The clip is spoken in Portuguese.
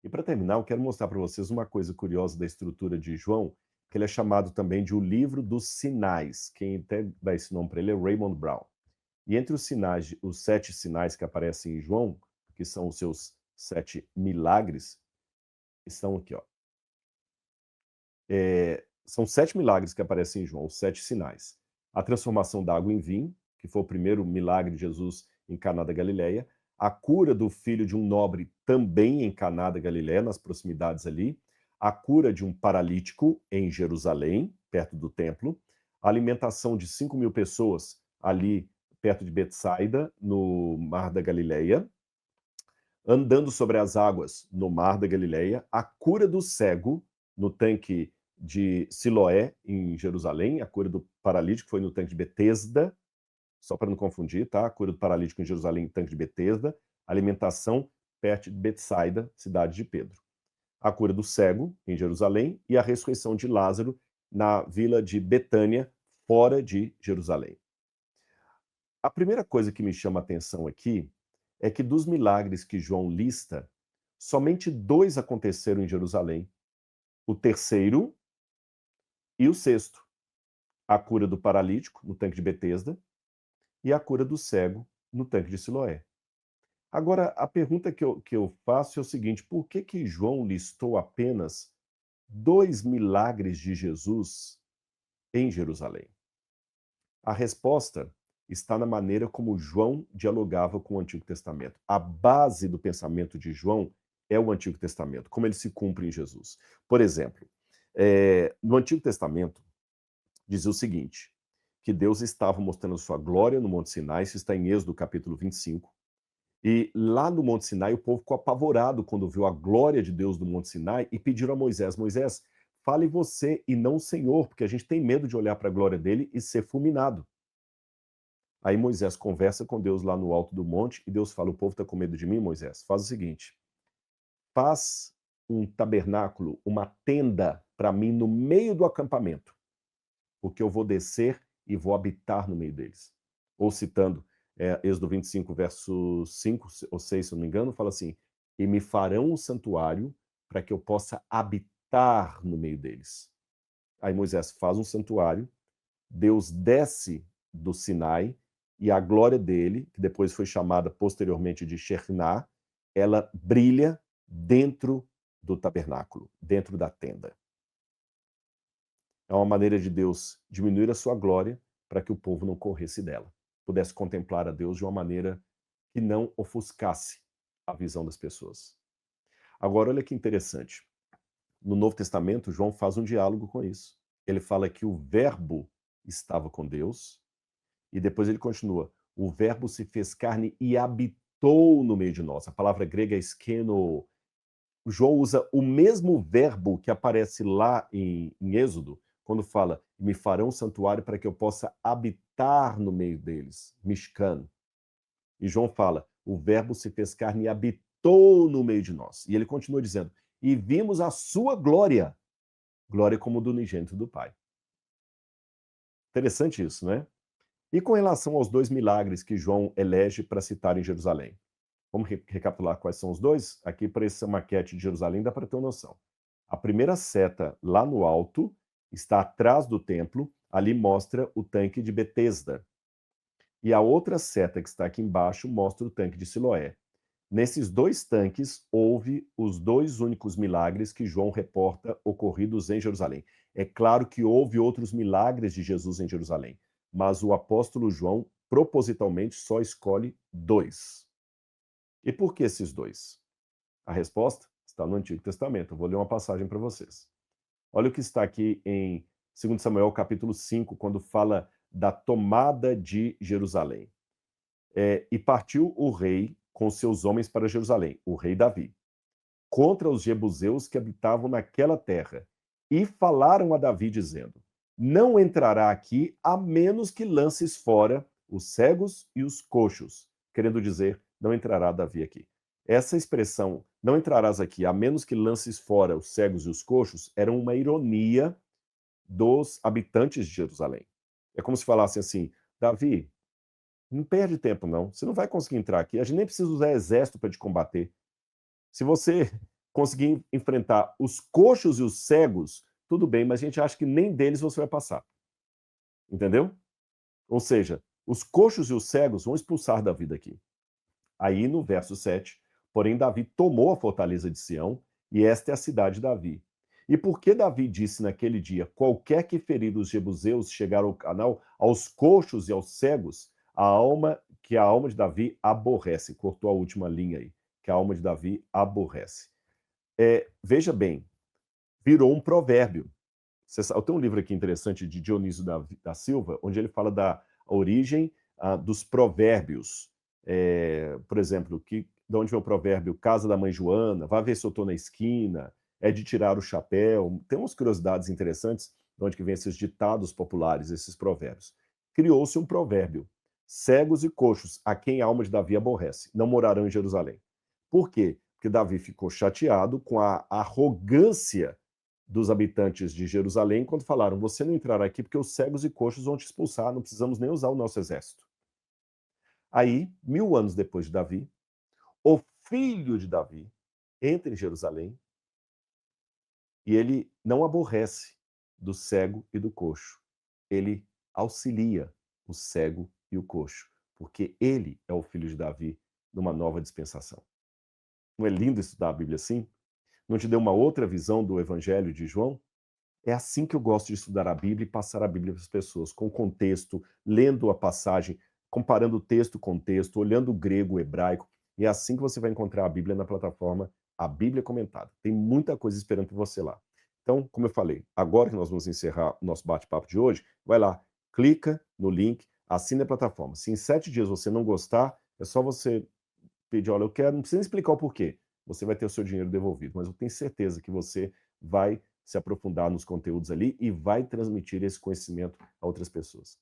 E para terminar, eu quero mostrar para vocês uma coisa curiosa da estrutura de João, que ele é chamado também de o livro dos sinais. Quem até dá esse nome para ele é Raymond Brown. E entre os sinais, os 7 sinais que aparecem em João, que são os seus 7 milagres, estão aqui, ó. São 7 milagres que aparecem em João, os 7 sinais. A transformação da água em vinho, que foi o primeiro milagre de Jesus em Caná da Galileia. A cura do filho de um nobre também em Caná da Galileia, nas proximidades ali. A cura de um paralítico em Jerusalém, perto do templo. A alimentação de 5.000 pessoas ali perto de Betsaida, no Mar da Galileia. Andando sobre as águas no Mar da Galileia. A cura do cego no tanque de Siloé, em Jerusalém. A cura do paralítico foi no tanque de Betesda, só para não confundir, tá? A cura do paralítico em Jerusalém, no tanque de Betesda. Alimentação perto de Betsaida, cidade de Pedro. A cura do cego em Jerusalém e a ressurreição de Lázaro na vila de Betânia, fora de Jerusalém. A primeira coisa que me chama a atenção aqui é que dos milagres que João lista, somente 2 aconteceram em Jerusalém. O terceiro e o sexto. A cura do paralítico no tanque de Betesda e a cura do cego no tanque de Siloé. Agora, a pergunta que eu faço é o seguinte: por que João listou apenas 2 milagres de Jesus em Jerusalém? A resposta está na maneira como João dialogava com o Antigo Testamento. A base do pensamento de João é o Antigo Testamento, como ele se cumpre em Jesus. Por exemplo, no Antigo Testamento, dizia o seguinte, que Deus estava mostrando sua glória no Monte Sinai, isso está em Êxodo capítulo 25, e lá no Monte Sinai o povo ficou apavorado quando viu a glória de Deus no Monte Sinai e pediram a Moisés: Moisés, fale você e não o Senhor, porque a gente tem medo de olhar para a glória dele e ser fulminado. Aí Moisés conversa com Deus lá no alto do monte e Deus fala: o povo está com medo de mim, Moisés? Faz o seguinte, faz um tabernáculo, uma tenda para mim no meio do acampamento, porque eu vou descer e vou habitar no meio deles. Ou citando Êxodo 25, verso 5 ou 6, se eu não me engano, fala assim: e me farão um santuário para que eu possa habitar no meio deles. Aí Moisés faz um santuário, Deus desce do Sinai e a glória dele, que depois foi chamada posteriormente de Shekinah, ela brilha dentro do tabernáculo, dentro da tenda. É uma maneira de Deus diminuir a sua glória para que o povo não corresse dela, pudesse contemplar a Deus de uma maneira que não ofuscasse a visão das pessoas. Agora, olha que interessante. No Novo Testamento, João faz um diálogo com isso. Ele fala que o verbo estava com Deus, e depois ele continua: o verbo se fez carne e habitou no meio de nós. A palavra grega é skeno. João usa o mesmo verbo que aparece lá em Êxodo, quando fala: me farão um santuário para que eu possa habitar no meio deles, Mishkan. E João fala: o verbo se fez carne e habitou no meio de nós. E ele continua dizendo: e vimos a sua glória, glória como do unigênito do Pai. Interessante isso, né? E com relação aos 2 milagres que João elege para citar em Jerusalém? Vamos recapitular quais são os 2? Aqui para essa maquete de Jerusalém dá para ter uma noção. A primeira seta lá no alto está atrás do templo, ali mostra o tanque de Betesda. E a outra seta que está aqui embaixo mostra o tanque de Siloé. Nesses 2 tanques houve os 2 únicos milagres que João reporta ocorridos em Jerusalém. É claro que houve outros milagres de Jesus em Jerusalém, mas o apóstolo João propositalmente só escolhe 2. E por que esses 2? A resposta está no Antigo Testamento. Eu vou ler uma passagem para vocês. Olha o que está aqui em 2 Samuel capítulo 5, quando fala da tomada de Jerusalém. E partiu o rei com seus homens para Jerusalém, o rei Davi, contra os jebuseus que habitavam naquela terra, e falaram a Davi dizendo: não entrará aqui a menos que lances fora os cegos e os coxos, querendo dizer, não entrará Davi aqui. Essa expressão, não entrarás aqui a menos que lances fora os cegos e os coxos, era uma ironia dos habitantes de Jerusalém. É como se falassem assim: Davi, não perde tempo não, você não vai conseguir entrar aqui, a gente nem precisa usar exército para te combater. Se você conseguir enfrentar os coxos e os cegos, tudo bem, mas a gente acha que nem deles você vai passar. Entendeu? Ou seja, os coxos e os cegos vão expulsar Davi daqui. Aí no verso 7, porém Davi tomou a fortaleza de Sião, e esta é a cidade de Davi. E porque Davi disse naquele dia, qualquer que ferir os jebuseus chegar ao canal, aos coxos e aos cegos, a alma de Davi aborrece. Cortou a última linha aí, que a alma de Davi aborrece. Veja bem, virou um provérbio. Eu tenho um livro aqui interessante de Dionísio da Silva, onde ele fala da origem dos provérbios. Por exemplo, de onde vem o provérbio casa da mãe Joana, vá ver se eu estou na esquina, é de tirar o chapéu. Tem umas curiosidades interessantes de onde que vem esses ditados populares, esses provérbios. Criou-se um provérbio: cegos e coxos, a quem a alma de Davi aborrece, não morarão em Jerusalém. Por quê? Porque Davi ficou chateado com a arrogância dos habitantes de Jerusalém quando falaram: você não entrará aqui porque os cegos e coxos vão te expulsar, não precisamos nem usar o nosso exército. Aí, 1000 anos depois de Davi, o filho de Davi entra em Jerusalém e ele não aborrece do cego e do coxo. Ele auxilia o cego e o coxo, porque ele é o filho de Davi numa nova dispensação. Não é lindo estudar a Bíblia assim? Não te deu uma outra visão do Evangelho de João? É assim que eu gosto de estudar a Bíblia e passar a Bíblia para as pessoas, com contexto, lendo a passagem, comparando texto com texto, olhando o grego, o hebraico. E é assim que você vai encontrar a Bíblia na plataforma A Bíblia Comentada. Tem muita coisa esperando por você lá. Então, como eu falei, agora que nós vamos encerrar o nosso bate-papo de hoje, vai lá, clica no link, assina a plataforma. Se em 7 dias você não gostar, é só você pedir: olha, eu quero, não precisa explicar o porquê. Você vai ter o seu dinheiro devolvido, mas eu tenho certeza que você vai se aprofundar nos conteúdos ali e vai transmitir esse conhecimento a outras pessoas.